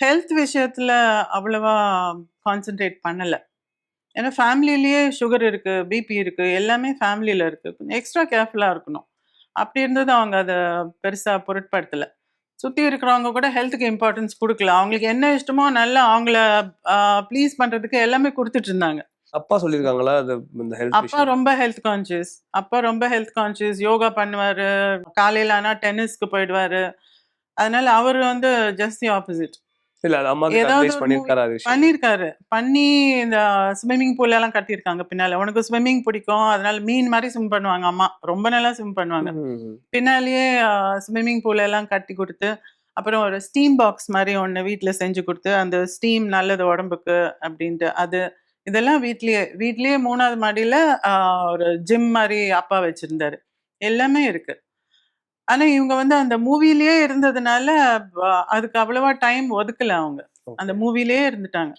Health விஷயத்துல அவ்வளவா concentrate பண்ணல. ஏன்னா ஃபேமிலிலயே சுகர் இருக்கு, பிபி இருக்கு, எல்லாமே ஃபேமிலில இருக்கு. கொஞ்சம் எக்ஸ்ட்ரா கேர்ஃபுல்லா இருக்கணும். அப்படி இருந்தது அவங்க அத பெருசா பொருட்படுத்தல. சுத்தி இருக்கிறவங்க கூட ஹெல்த்துக்கு இம்பார்ட்டன்ஸ் குடுக்கல. அவங்களுக்கு என்ன இஷ்டமோ நல்லா அவங்கள அ ப்ளீஸ் பண்றதுக்கு எல்லாமே குடுத்துட்டு இருந்தாங்க. அப்பா சொல்லியிருக்காங்களா? அது இந்த ஹெல்த் அப்பா விஷயம். ரொம்ப ஹெல்த் கான்ஷியஸ். அப்பா ரொம்ப ஹெல்த் கான்ஷியஸ். யோகா பண்ணுவாரு. காலையில ஆனா டென்னிஸ்க்கு போயிடுவாரு. அதனால அவரு வந்து ஜஸ்ட் தி ஆப்போசிட். இல்ல அது அம்மாக்கு ஏதாவது அட்வைஸ் ஒரு மூவி பண்ணியிருக்காரா அது விஷயம்? பண்ணியிருக்காரு. பண்ணி இந்த ஸ்விம்மிங் பூல் எல்லாம் கட்டியிருக்காங்க பின்னால. "உனக்கு ஸ்விம்மிங் பிடிக்கும். அதனால மீன் மாரி ஸ்விம் பண்ணுவாங்க அம்மா. ரொம்ப நல்லா ஸ்விம் பண்ணுவாங்க." ம். பின்னாலயே ஸ்விம்மிங் பூல் எல்லாம் கட்டி குடுத்து, அப்புறம் ஒரு ஸ்டீம் பாக்ஸ் மாரி ஒண்ணு வீட்ல செஞ்சு குடுத்து, அந்த ஸ்டீம் நல்லது உடம்புக்கு அப்டின்ட்டு. இதெல்லாம் வீட்லயே. வீட்லயே 3வது மாடியில அ ஒரு ஜிம் மாரி அப்பா வச்சிருந்தாரு. எல்லாமே இருக்கு. ஆனா இவங்க வந்து அந்த மூவிலயே இருந்ததுனால, அதுக்கு அவ்வளவா டைம் ஒதுக்கல அவங்க. அந்த ஓகே. மூவிலயே இருந்துட்டாங்க.